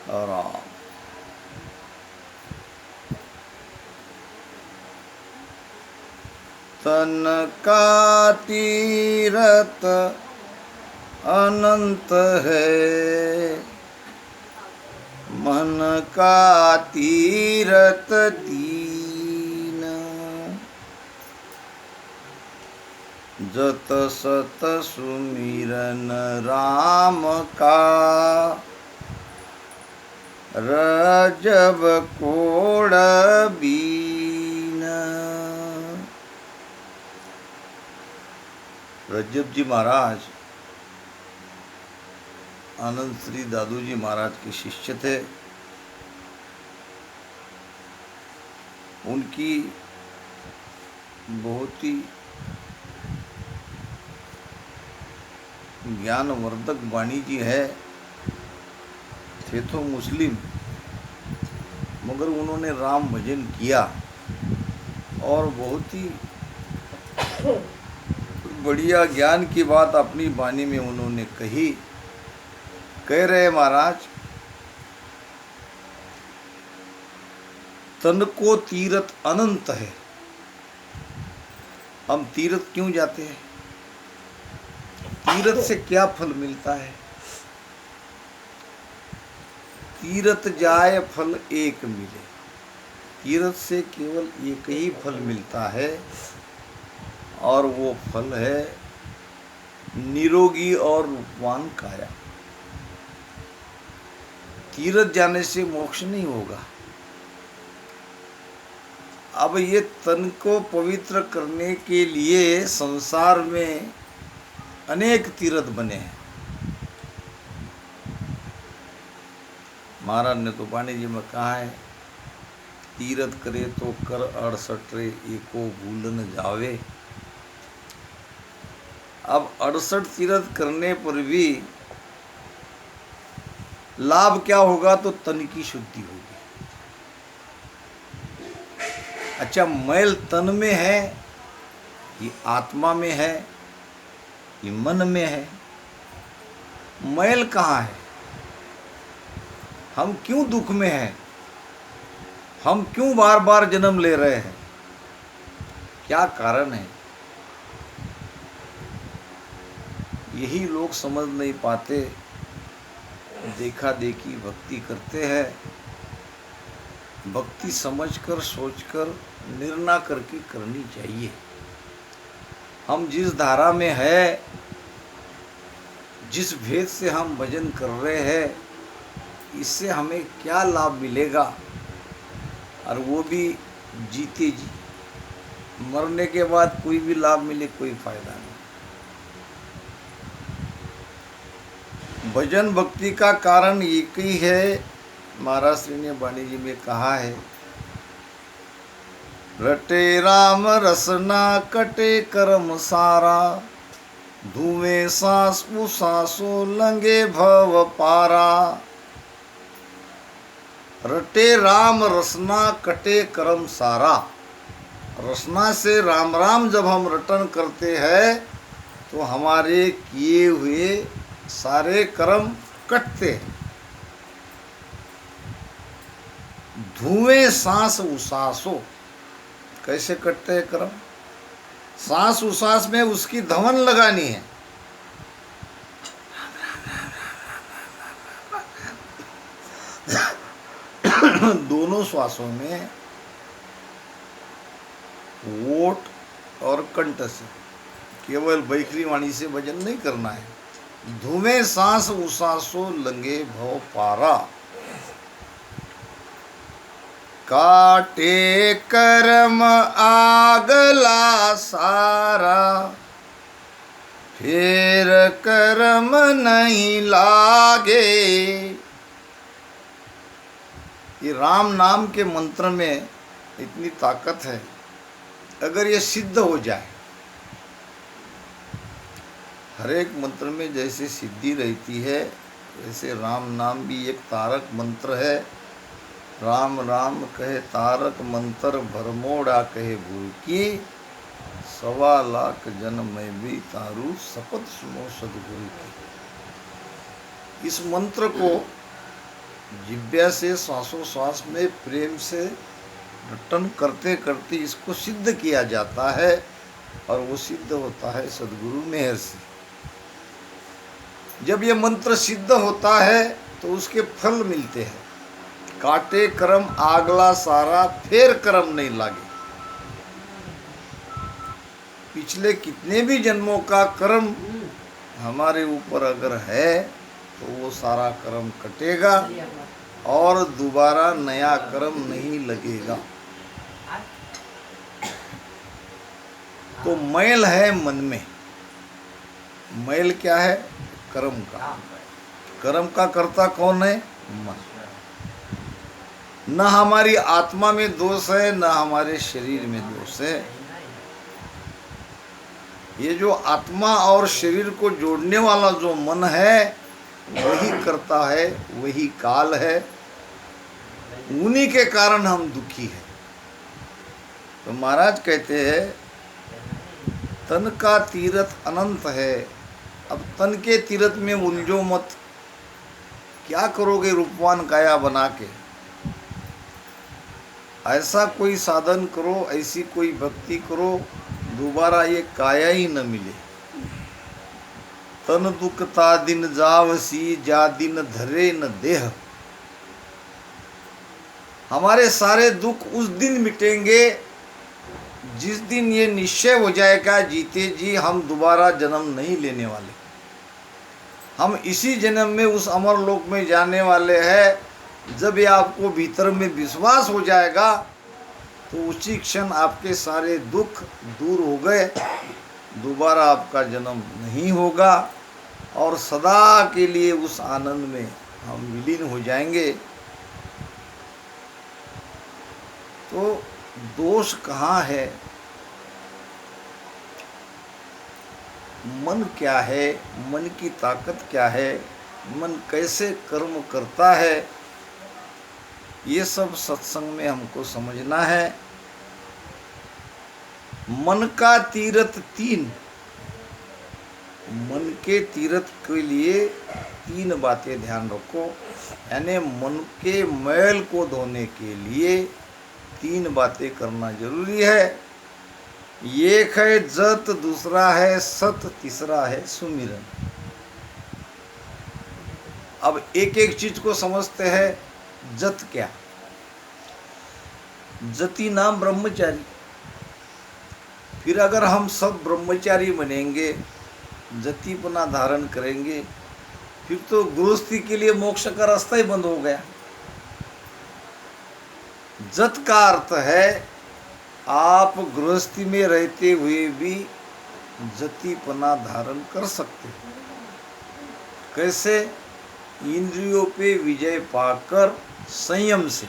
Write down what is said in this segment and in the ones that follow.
राम। तन का तीरथ अनंत है, मन का तीरथ दीन। जत सत सुमिरन राम का, रजब कोड़ बीन। रजब जी महाराज आनंद श्री दादू जी महाराज के शिष्य थे। उनकी बहुत ही ज्ञानवर्धक वाणी जी है। थे तो मुस्लिम, मगर उन्होंने राम भजन किया और बहुत ही बढ़िया ज्ञान की बात अपनी वाणी में उन्होंने कही। कह रहे महाराज, तन को तीरथ अनंत है। हम तीर्थ क्यों जाते हैं? तीर्थ से क्या फल मिलता है? तीर्थ जाए फल एक मिले। तीर्थ से केवल एक ही फल मिलता है और वो फल है निरोगी और रूपवान काया। तीर्थ जाने से मोक्ष नहीं होगा। अब ये तन को पवित्र करने के लिए संसार में अनेक तीर्थ बने हैं। महाराज ने तो वाणी जी में कहा है, तीर्थ करे तो कर 68 एको भूलन जावे। अब 68 तीर्थ करने पर भी लाभ क्या होगा? तो तन की शुद्धि होगी। अच्छा, मैल तन में है, ये आत्मा में है, ये मन में है। मैल कहाँ है? हम क्यों दुख में हैं? हम क्यों बार बार जन्म ले रहे हैं? क्या कारण है? यही लोग समझ नहीं पाते। देखा देखी भक्ति करते हैं। भक्ति समझकर सोचकर निर्णय करके करनी चाहिए। हम जिस धारा में है, जिस भेद से हम भजन कर रहे हैं, इससे हमें क्या लाभ मिलेगा? और वो भी जीते जी। मरने के बाद कोई भी लाभ मिले, कोई फायदा नहीं। भजन भक्ति का कारण एक ही है। महाराज श्री ने वाणी जी में कहा है, रटे राम रसना कटे कर्म सारा, धुएं सांस सांसों लंगे भव पारा। रटे राम रसना कटे कर्म सारा। रसना से राम राम जब हम रटन करते हैं तो हमारे किए हुए सारे कर्म कटते हैं। धुएं सांस उसासो। कैसे कटते हैं कर्म? सांस उसास में उसकी धवन लगानी है। दोनों श्वासों में ओट और कंठ से, केवल बैखरी वाणी से भजन नहीं करना है। धुएं सांस उसासो लंगे भव पारा। काटे कर्म आगला सारा, फिर कर्म नहीं लागे। ये राम नाम के मंत्र में इतनी ताकत है। अगर ये सिद्ध हो जाए, हर एक मंत्र में जैसे सिद्धि रहती है, वैसे राम नाम भी एक तारक मंत्र है। राम राम कहे तारक मंत्र, भरमोड़ा कहे भूल की। 1.25 लाख जन्म में भी तारू, शपथ सुनो सदगुरु की। इस मंत्र को जिह्वा से श्वासोश्वास में प्रेम से रटन करते करते इसको सिद्ध किया जाता है, और वो सिद्ध होता है सद्गुरु मेहर से। जब ये मंत्र सिद्ध होता है तो उसके फल मिलते हैं। काटे कर्म आगला सारा, फिर कर्म नहीं लागे। पिछले कितने भी जन्मों का कर्म हमारे ऊपर अगर है तो वो सारा कर्म कटेगा और दोबारा नया कर्म नहीं लगेगा। तो मैल है मन में। मैल क्या है? कर्म का। कर्म का कर्ता कौन है? मन। न हमारी आत्मा में दोष है, न हमारे शरीर में दोष है। ये जो आत्मा और शरीर को जोड़ने वाला जो मन है वही करता है, वही काल है। उन्हीं के कारण हम दुखी हैं। तो महाराज कहते हैं तन का तीरथ अनंत है। अब तन के तीरथ में उलझो मत। क्या करोगे रूपवान काया बना के? ऐसा कोई साधन करो, ऐसी कोई भक्ति करो, दोबारा ये काया ही न मिले। तन दुखता दिन जावसी, जा दिन धरे न देह। हमारे सारे दुख उस दिन मिटेंगे जिस दिन ये निश्चय हो जाएगा जीते जी हम दोबारा जन्म नहीं लेने वाले। हम इसी जन्म में उस अमर लोक में जाने वाले हैं। जब ये आपको भीतर में विश्वास हो जाएगा तो उसी क्षण आपके सारे दुख दूर हो गए, दोबारा आपका जन्म नहीं होगा और सदा के लिए उस आनंद में हम विलीन हो जाएंगे। तो दोष कहाँ है? मन क्या है? मन की ताकत क्या है? मन कैसे कर्म करता है? ये सब सत्संग में हमको समझना है। मन का तीरथ तीन। मन के तीरथ के लिए तीन बातें ध्यान रखो। यानी मन के मैल को धोने के लिए तीन बातें करना जरूरी है। एक है जत, दूसरा है सत, तीसरा है सुमिरन। अब एक एक चीज को समझते हैं। जत क्या? जति नाम ब्रह्मचारी। फिर अगर हम सब ब्रह्मचारी बनेंगे, जतिपना धारण करेंगे, फिर तो गृहस्थी के लिए मोक्ष का रास्ता ही बंद हो गया। जत का अर्थ है आप गृहस्थी में रहते हुए भी जतिपना धारण कर सकते हैं। कैसे? इंद्रियों पे विजय पाकर संयम से।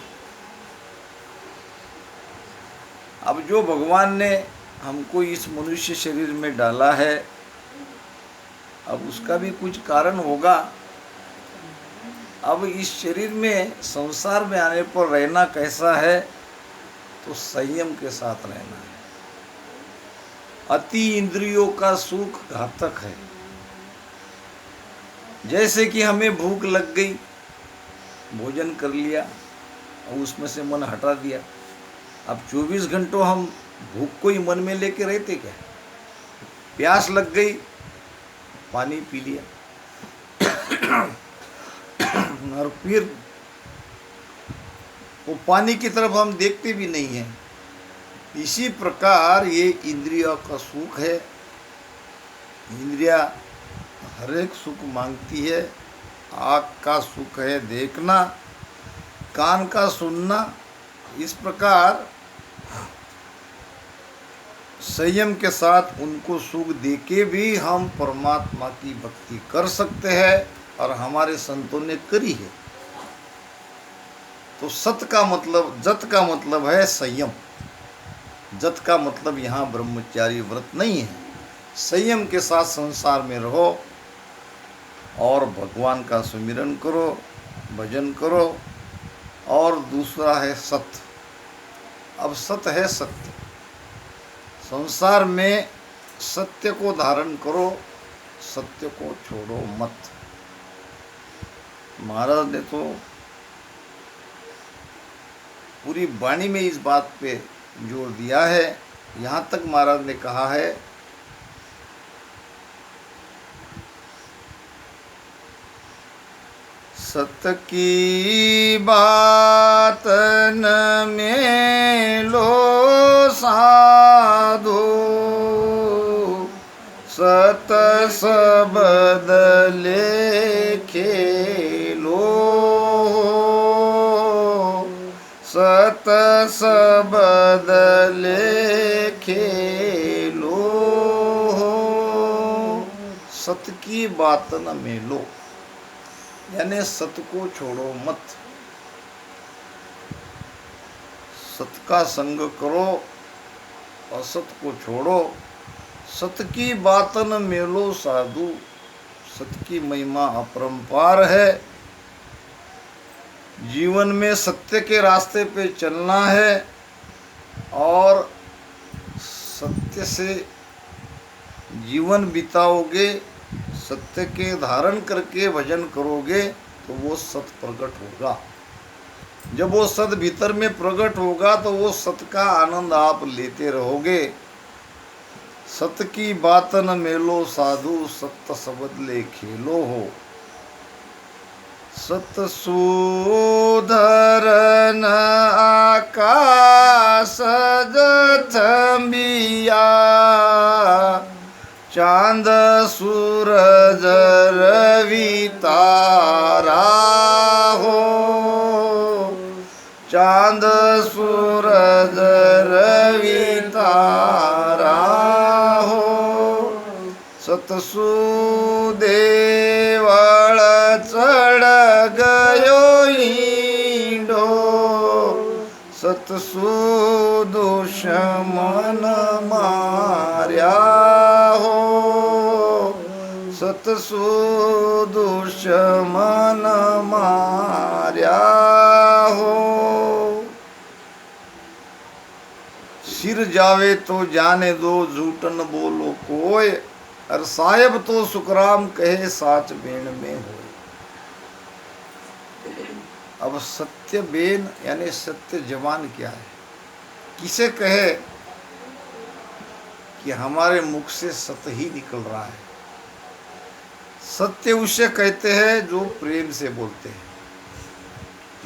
अब जो भगवान ने हमको इस मनुष्य शरीर में डाला है, अब उसका भी कुछ कारण होगा। अब इस शरीर में संसार में आने पर रहना कैसा है? तो संयम के साथ रहना है। अति इंद्रियों का सुख घातक है। जैसे कि हमें भूख लग गई, भोजन कर लिया और उसमें से मन हटा दिया। अब 24 घंटों हम भूख को ही मन में लेके रहते क्या? प्यास लग गई, पानी पी लिया और फिर वो पानी की तरफ हम देखते भी नहीं हैं। इसी प्रकार ये इंद्रियों का सुख है। इंद्रिया हर एक सुख मांगती है। आँख का सुख है देखना, कान का सुनना। इस प्रकार संयम के साथ उनको सुख देके भी हम परमात्मा की भक्ति कर सकते हैं, और हमारे संतों ने करी है। तो सत का मतलब, जत का मतलब है संयम। जत का मतलब यहाँ ब्रह्मचारी व्रत नहीं है। संयम के साथ संसार में रहो और भगवान का सुमिरन करो, भजन करो। और दूसरा है सत्य। अब सत्य है सत्य। संसार में सत्य को धारण करो, सत्य को छोड़ो मत। महाराज ने तो पूरी वाणी में इस बात पे जोर दिया है। यहाँ तक महाराज ने कहा है, सत की बात न मेलो साधो, सत सबद खेलो, सत सबद खेलो। सत की बात न मेलो, यानी सत को छोड़ो मत, सत का संग करो, असत को छोड़ो। सत की बात न मेलो साधु, सत की महिमा अपरंपार है। जीवन में सत्य के रास्ते पे चलना है और सत्य से जीवन बिताओगे, सत्य के धारण करके भजन करोगे तो वो सत प्रकट होगा। जब वो सत भीतर में प्रकट होगा तो वो सत का आनंद आप लेते रहोगे। सत की बात न मेलो साधु, सत्य शब्द ले खेलो हो। सत सुधरन आकाश जथमिया, चांद सूरज रवि तारा हो, चांद सूरज रवि तारा हो। सतसुदेवळ चढ़ गयो ईंडो, सतसु दुश्मन मार्या हो, सतसु दुश्मन मार्या हो। सिर जावे तो जाने दो, झूठन बोलो कोय, और साहेब तो सुखराम कहे साच बेन में हो। अब सत्य बेन यानी सत्य जवान क्या है? किसे कहे कि हमारे मुख से सत्य ही निकल रहा है। सत्य उसे कहते हैं जो प्रेम से बोलते हैं,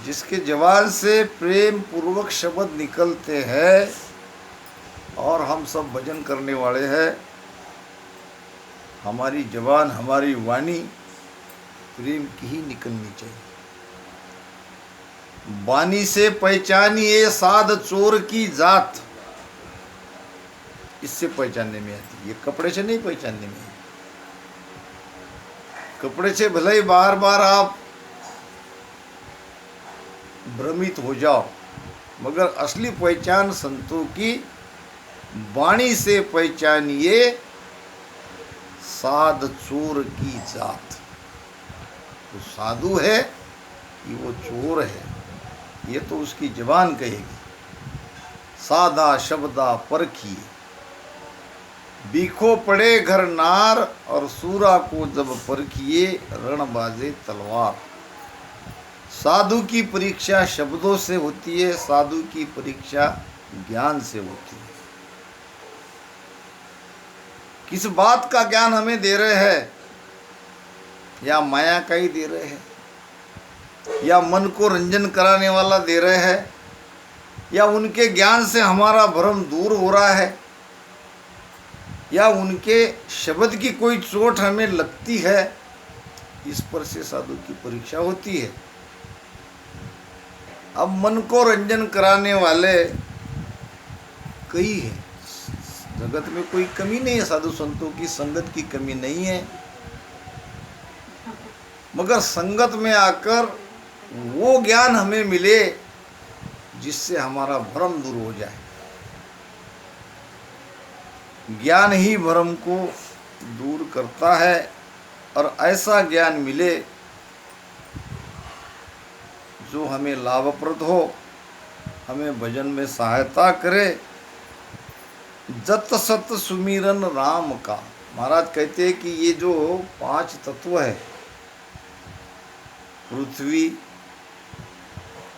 जिसके जवान से प्रेम पूर्वक शब्द निकलते हैं। और हम सब भजन करने वाले हैं, हमारी जबान हमारी वाणी प्रेम की ही निकलनी चाहिए। वाणी से पहचानिए साध चोर की जात, इससे पहचानने में आती है, ये कपड़े से नहीं पहचानने में है। कपड़े से भले ही बार बार आप भ्रमित हो जाओ, मगर असली पहचान संतों की वाणी से पहचानिए साध चोर की जात। तो साधु है कि वो चोर है, ये तो उसकी जबान कहेगी। साधा शब्दा परखिए, बीखो पड़े घर नार, और सूरा को जब परखिए रण बाजे तलवार। साधु की परीक्षा शब्दों से होती है, साधु की परीक्षा ज्ञान से होती है। किस बात का ज्ञान हमें दे रहे हैं, या माया का ही दे रहे हैं, या मन को रंजन कराने वाला दे रहे हैं, या उनके ज्ञान से हमारा भ्रम दूर हो रहा है, या उनके शब्द की कोई चोट हमें लगती है, इस पर से साधु की परीक्षा होती है। अब मन को रंजन कराने वाले कई हैं, जगत में कोई कमी नहीं है, साधु संतों की संगत की कमी नहीं है, मगर संगत में आकर वो ज्ञान हमें मिले जिससे हमारा भ्रम दूर हो जाए। ज्ञान ही भ्रम को दूर करता है, और ऐसा ज्ञान मिले जो हमें लाभप्रद हो, हमें भजन में सहायता करे। जत सत सुमिरन राम का, महाराज कहते हैं कि ये जो 5 तत्व है, पृथ्वी,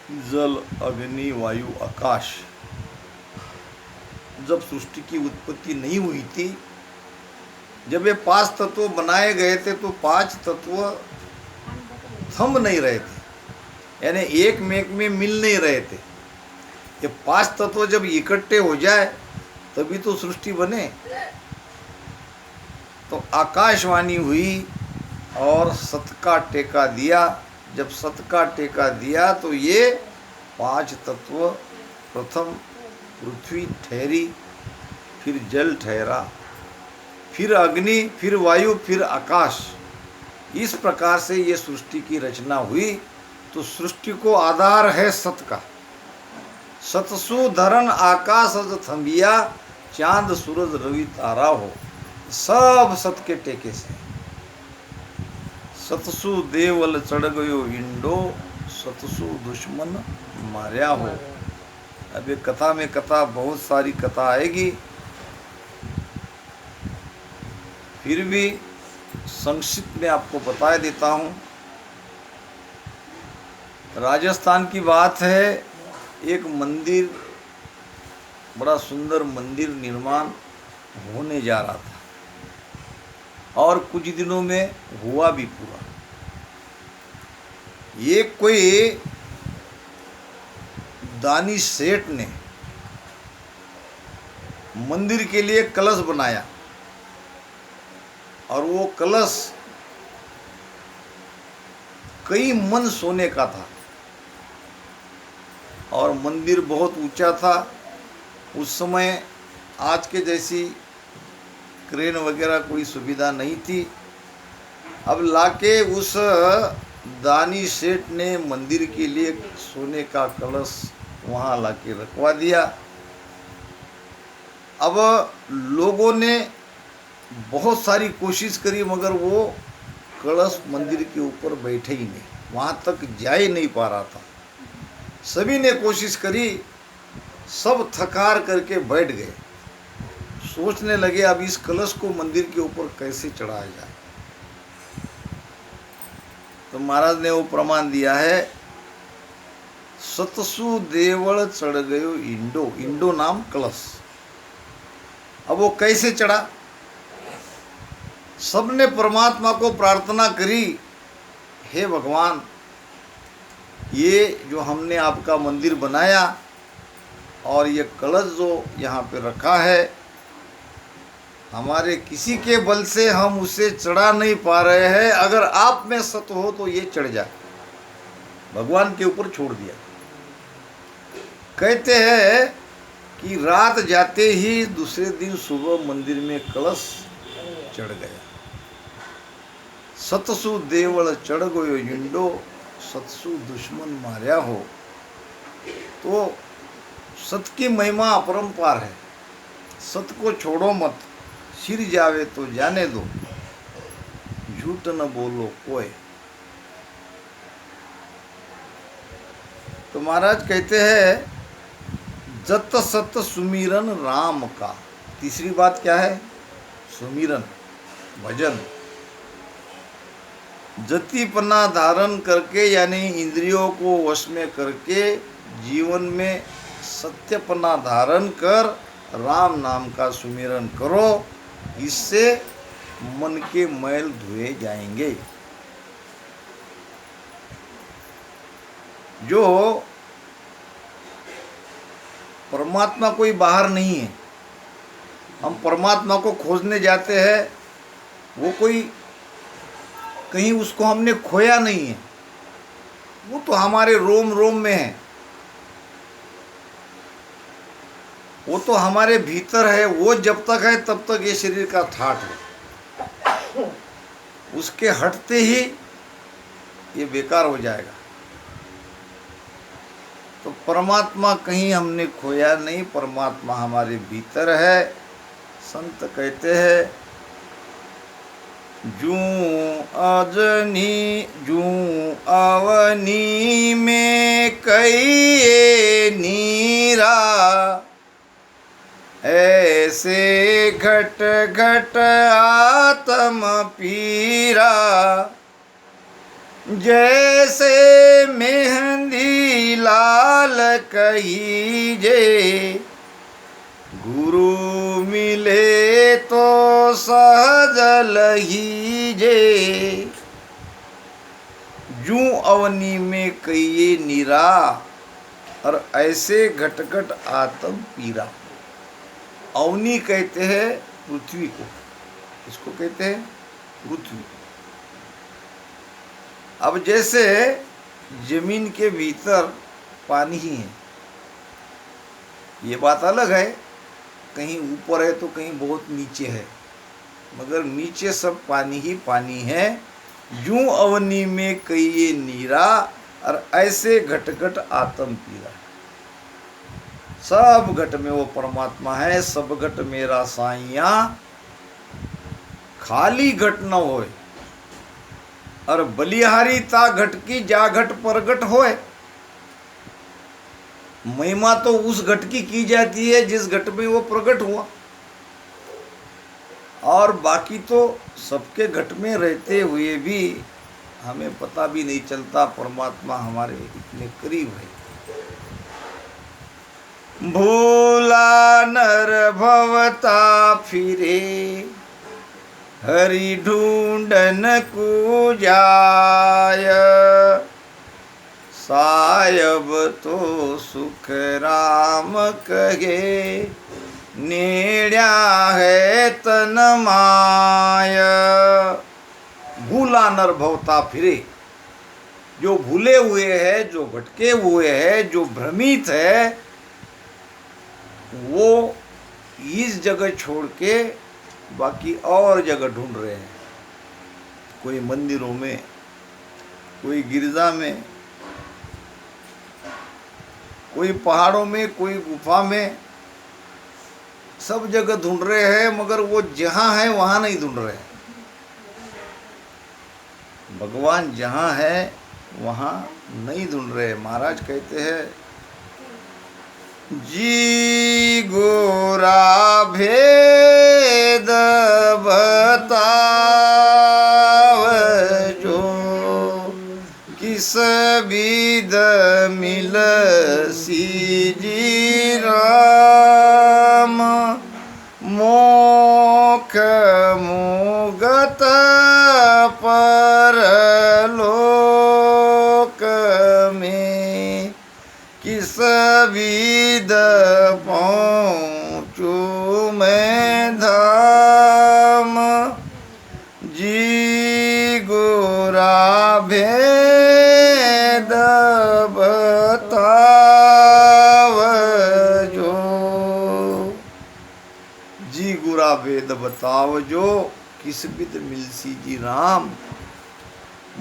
जल, अग्नि, वायु, आकाश। जब सृष्टि की उत्पत्ति नहीं हुई थी, जब ये 5 तत्व बनाए गए थे, तो 5 तत्व थम नहीं रहे थे, यानी एक मेक में मिल नहीं रहे थे। ये 5 तत्व जब इकट्ठे हो जाए तभी तो सृष्टि बने। तो आकाशवाणी हुई और सत का टेका दिया। जब सत का टेका दिया तो ये 5 तत्व प्रथम पृथ्वी ठहरी, फिर जल ठहरा, फिर अग्नि, फिर वायु, फिर आकाश। इस प्रकार से ये सृष्टि की रचना हुई। तो सृष्टि को आधार है सत का। सतसु धरन आकाश अज थंबिया, चांद सूरज रवि तारा हो। सब सत के टेके से। सतसु देवल चढ़ गयो इंडो, सतसु दुश्मन मार्या हो। अब ये कथा में कथा, बहुत सारी कथा आएगी, फिर भी संक्षिप्त में आपको बता देता हूँ। राजस्थान की बात है, एक मंदिर, बड़ा सुंदर मंदिर निर्माण होने जा रहा था और कुछ दिनों में हुआ भी पूरा। ये कोई दानी सेठ ने मंदिर के लिए कलश बनाया और वो कलश कई मन सोने का था और मंदिर बहुत ऊंचा था। उस समय आज के जैसी क्रेन वगैरह कोई सुविधा नहीं थी। अब लाके उस दानी सेठ ने मंदिर के लिए सोने का कलश वहाँ लाके रखवा दिया। अब लोगों ने बहुत सारी कोशिश करी, मगर वो कलश मंदिर के ऊपर बैठे ही नहीं, वहाँ तक जा ही नहीं पा रहा था। सभी ने कोशिश करी, सब थकार करके बैठ गए। सोचने लगे अब इस कलश को मंदिर के ऊपर कैसे चढ़ाया जाए। तो महाराज ने वो प्रमाण दिया है, सतसु देवल चढ़ गयो इंडो। इंडो नाम कलश। अब वो कैसे चढ़ा? सबने परमात्मा को प्रार्थना करी, हे भगवान, ये जो हमने आपका मंदिर बनाया और ये कलश जो यहाँ पे रखा है, हमारे किसी के बल से हम उसे चढ़ा नहीं पा रहे हैं। अगर आप में सत हो तो ये चढ़ जाए। भगवान के ऊपर छोड़ दिया। कहते हैं कि रात जाते ही दूसरे दिन सुबह मंदिर में कलश चढ़ गया। सतसु देवल चढ़ गयो इंडो, सतसु दुश्मन मार्या हो। तो सत की महिमा अपरंपार है। सत को छोड़ो मत, सिर जावे तो जाने दो, झूठ न बोलो कोई। तो महाराज कहते हैं, जत सत सुमिरन राम का। तीसरी बात क्या है? सुमिरन, भजन। जतिपना धारण करके, यानी इंद्रियों को वश में करके जीवन में सत्यपना धारण कर राम नाम का सुमिरन करो। इससे मन के मैल धुए जाएंगे। जो परमात्मा कोई बाहर नहीं है, हम परमात्मा को खोजने जाते हैं, वो कोई कहीं उसको हमने खोया नहीं है, वो तो हमारे रोम रोम में है, वो तो हमारे भीतर है। वो जब तक है तब तक ये शरीर का ठाठ है, उसके हटते ही ये बेकार हो जाएगा। तो परमात्मा कहीं हमने खोया नहीं, परमात्मा हमारे भीतर है। संत कहते हैं, जूं अजनी जूं अवनी में कई नीरा, ऐसे घट घट आत्म पीरा। जैसे मेहंदी ला कहीजे, गुरु मिले तो सहज लहीजे। जूं अवनी में कहिए नीरा, और ऐसे घट घट आत्म पीरा। अवनी कहते हैं पृथ्वी को। इसको कहते हैं पृथ्वी। अब जैसे जमीन के भीतर पानी ही है, ये बात अलग है, कहीं ऊपर है तो कहीं बहुत नीचे है, मगर नीचे सब पानी ही पानी है। यूं अवनी में कहिए नीरा, और ऐसे घट घट आत्म पीरा। सब घट में वो परमात्मा है, सब घट मेरा साइया। खाली घट न होए, और बलिहारी ता घट की जा घट प्रगट होए। महिमा तो उस घट की जाती है जिस घट में वो प्रकट हुआ, और बाकी तो सबके घट में रहते हुए भी हमें पता भी नहीं चलता परमात्मा हमारे इतने करीब है। भूला नर भवता फिरे, हरि ढूंढन को जाय। सायब तो सुख राम कहे, नेड़्या है तन माय। भूला नर भवता फिरे, जो भूले हुए है, जो भटके हुए है, जो भ्रमित है, वो इस जगह छोड़ के बाकी और जगह ढूंढ रहे हैं। कोई मंदिरों में, कोई गिरजा में, कोई पहाड़ों में, कोई गुफा में, सब जगह ढूंढ रहे हैं, मगर वो जहाँ है वहाँ नहीं ढूंढ रहे हैं। भगवान जहाँ है वहाँ नहीं ढूंढ रहे। महाराज कहते हैं, जी गोरा भेद बताव जो, किस विध मिल जी राम। मोख मुगत परलोक में, किस विध पहुँचू मैं धाम। जी गोरा भेद बताव जो, जी गुरा भेद बताव जो, किस विध मिलसी जी राम।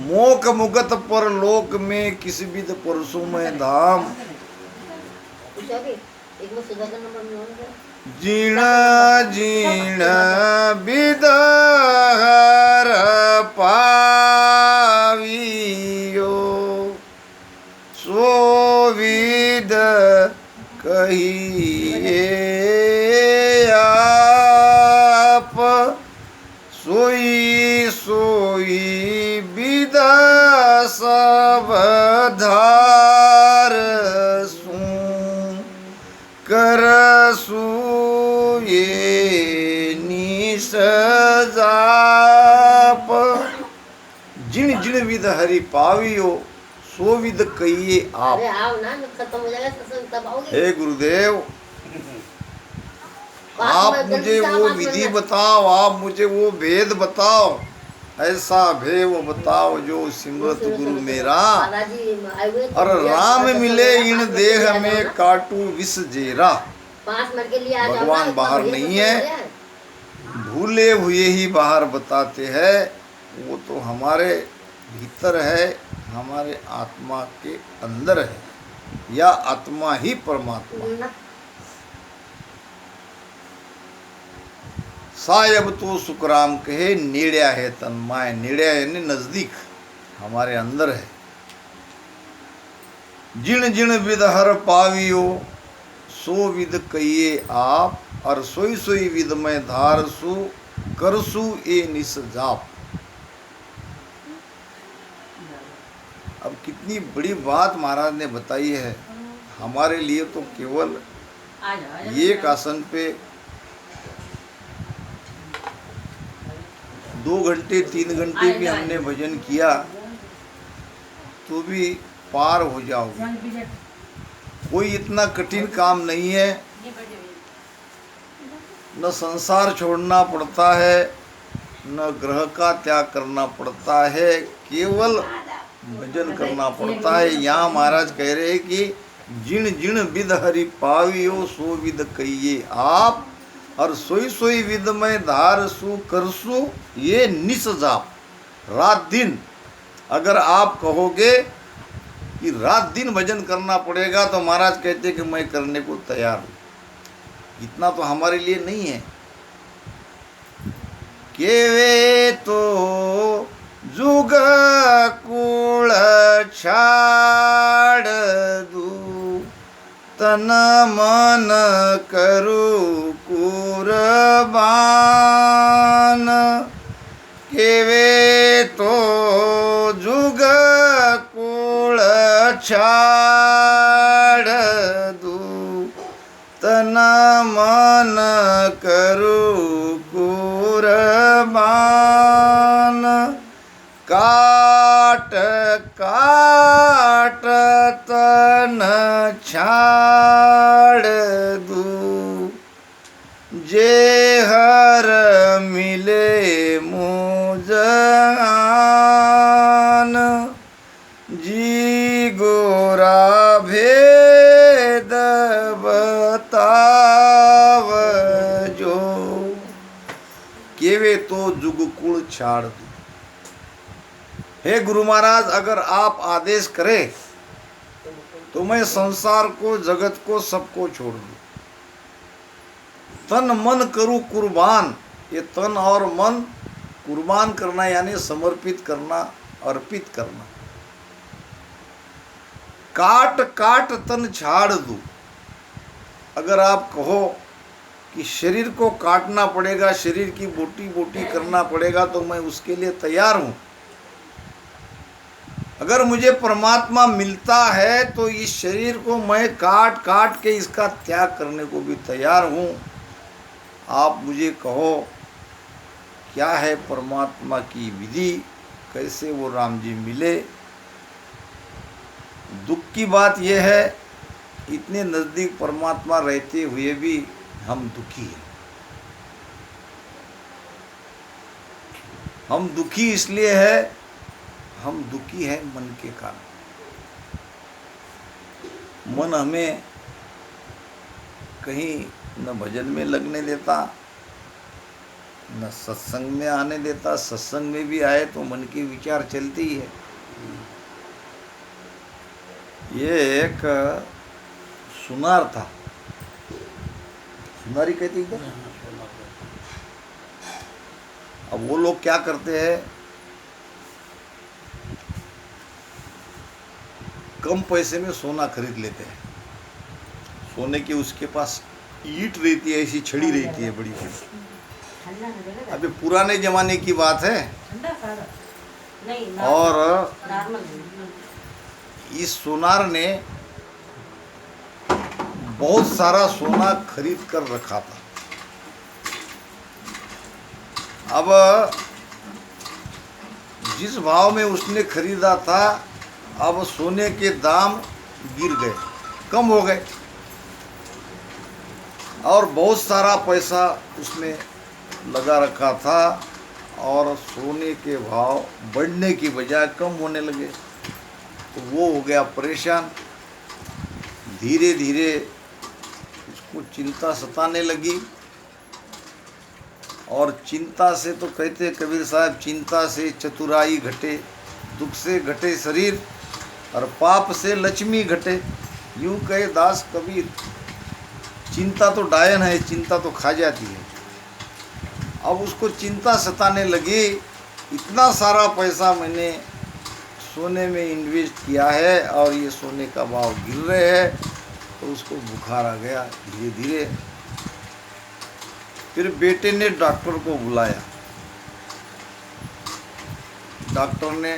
मोक मुगत पर लोक में, किस विध परसों में धाम। जीण जीण विध हर पावियो, सो विध कहिए आप। सोई सोई विध सब धार सू, कर ये निस जाप। जिन जिन विध हरि पावियो, सो विध कहिए आप। खत्म हो जाएगा तब आओगे। हे गुरुदेव, आप मुझे वो विधि बताओ, आप मुझे वो भेद बताओ, ऐसा भेव बताओ जो सिमरत गुरु मेरा। और राम मिले इन देह में, काटू विष जेरा। भगवान बाहर नहीं है, भूले हुए ही बाहर बताते हैं। वो तो हमारे भीतर है, हमारे आत्मा के अंदर है, या आत्मा ही परमात्मा। सायब तो सुखराम कहे, नेड़्या है तन्माय। नेड़्या यानी नजदीक, हमारे अंदर है। जिन जिन विध हर पावियो, सो विध कहिए आप। और सोई सोई विध में धारसु, करसु ए निस जाप। अब कितनी बड़ी बात महाराज ने बताई है। हमारे लिए तो केवल एक आसन पे 2 घंटे 3 घंटे भी हमने भजन किया तो भी पार हो जाओगे। कोई इतना कठिन काम नहीं है, न संसार छोड़ना पड़ता है, न ग्रह का त्याग करना पड़ता है, केवल भजन करना पड़ता है। यहाँ महाराज कह रहे हैं कि जिन जिन विद हरि पावियो सो विद कहिए आप, और सोई सोई विद में धार सु करसु ये निस जाप। रात दिन अगर आप कहोगे कि रात दिन भजन करना पड़ेगा तो महाराज कहते कि मैं करने को तैयार हूँ। इतना तो हमारे लिए नहीं है। केवे तो जुग कुल छाड़ दू, तन मन करू कुर्बान। केवे तो जुग कुल छाड़ दू, तन मन करू कुर्बान। काट काट तन छाड़ दू, जे हर मिले मुझ आन। जी गोरा भेद बताव जो, केवे तो जुगकुल छाड़ दू। हे गुरु महाराज, अगर आप आदेश करें तो मैं संसार को, जगत को, सबको छोड़ दूं। तन मन करूं कुर्बान। ये तन और मन कुर्बान करना यानी समर्पित करना, अर्पित करना। काट काट तन छाड़ दूं। अगर आप कहो कि शरीर को काटना पड़ेगा, शरीर की बोटी बोटी करना पड़ेगा, तो मैं उसके लिए तैयार हूं। अगर मुझे परमात्मा मिलता है तो इस शरीर को मैं काट काट के इसका त्याग करने को भी तैयार हूँ। आप मुझे कहो क्या है परमात्मा की विधि, कैसे वो राम जी मिले। दुख की बात यह है, इतने नज़दीक परमात्मा रहते हुए भी हम दुखी हैं। हम दुखी इसलिए है, हम दुखी हैं मन के कारण। मन हमें कहीं न भजन में लगने देता, न सत्संग में आने देता। सत्संग में भी आए तो मन की विचार चलती ही है। ये एक सुनार था, सुनारी कहती है। अब वो लोग क्या करते हैं, कम पैसे में सोना खरीद लेते हैं। सोने की उसके पास ईंट रहती है, ऐसी छड़ी रहती है बड़ी बड़ी। अभी पुराने जमाने की बात है। और इस सोनार ने बहुत सारा सोना खरीद कर रखा था। अब जिस भाव में उसने खरीदा था, अब सोने के दाम गिर गए, कम हो गए, और बहुत सारा पैसा उसमें लगा रखा था, और सोने के भाव बढ़ने की बजाय कम होने लगे। तो वो हो गया परेशान। धीरे धीरे उसको चिंता सताने लगी, और चिंता से तो कहते कबीर साहब, चिंता से चतुराई घटे, दुख से घटे शरीर, और पाप से लक्ष्मी घटे। यूँ कहे दास कबीर, चिंता तो डायन है, चिंता तो खा जाती है। अब उसको चिंता सताने लगी, इतना सारा पैसा मैंने सोने में इन्वेस्ट किया है और ये सोने का भाव गिर रहे हैं, तो उसको बुखार आ गया धीरे धीरे। फिर बेटे ने डॉक्टर को बुलाया। डॉक्टर ने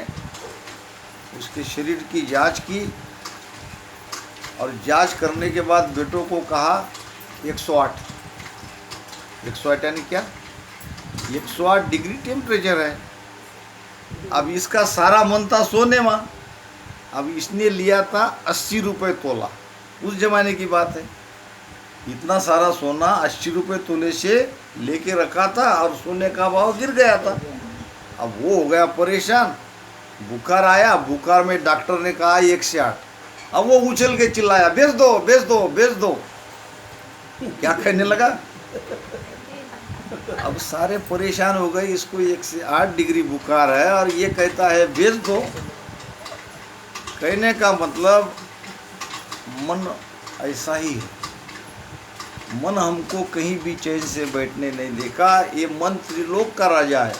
उसके शरीर की जांच की और जांच करने के बाद बेटों को कहा 108 यानी क्या, 108 डिग्री टेम्परेचर है। अब इसका सारा मन था सोने में। अब इसने लिया था 80 रुपये तोला, उस जमाने की बात है। इतना सारा सोना 80 रुपये तोले से लेके रखा था और सोने का भाव गिर गया था। अब वो हो गया परेशान, बुखार आया। बुखार में डॉक्टर ने कहा 108। अब वो उछल के चिल्लाया, बेच दो बेच दो बेच दो। क्या कहने लगा, अब सारे परेशान हो गए, इसको 108 डिग्री बुखार है और ये कहता है बेच दो। कहने का मतलब मन ऐसा ही है। मन हमको कहीं भी चैन से बैठने नहीं देगा। ये मन त्रिलोक का राजा है।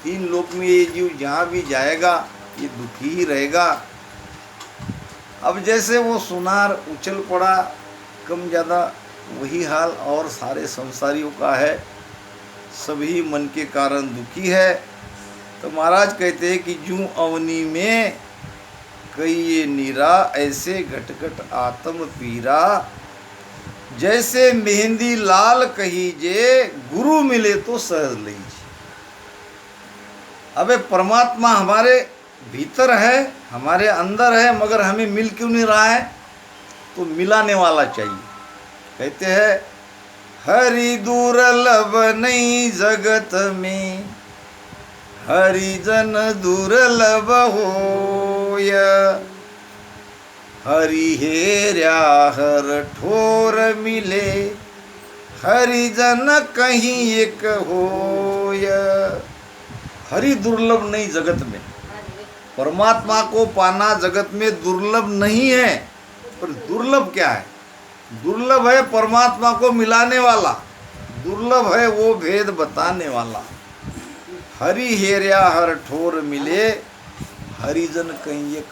3 लोक में ये जीव जहाँ भी जाएगा ये दुखी ही रहेगा। अब जैसे वो सुनार उछल पड़ा, कम ज़्यादा वही हाल और सारे संसारियों का है। सभी मन के कारण दुखी है। तो महाराज कहते हैं कि जूं अवनी में कई ये नीरा, ऐसे घटघट आत्म पीरा। जैसे मेहंदी लाल कहीजे, गुरु मिले तो सहज लीजिए। अबे परमात्मा हमारे भीतर है, हमारे अंदर है, मगर हमें मिल क्यों नहीं रहा है? तो मिलाने वाला चाहिए। कहते हैं हरि दुर्लभ नहीं जगत में, हरिजन दुर्लभ होय। हरि हेर्या हर ठोर मिले, हरिजन कहीं एक होय। हरि दुर्लभ नहीं जगत में। परमात्मा को पाना जगत में दुर्लभ नहीं है। पर दुर्लभ क्या है? दुर्लभ है परमात्मा को मिलाने वाला, दुर्लभ है वो भेद बताने वाला। हरि हेर्या हर ठोर मिले, हरिजन कहीं एक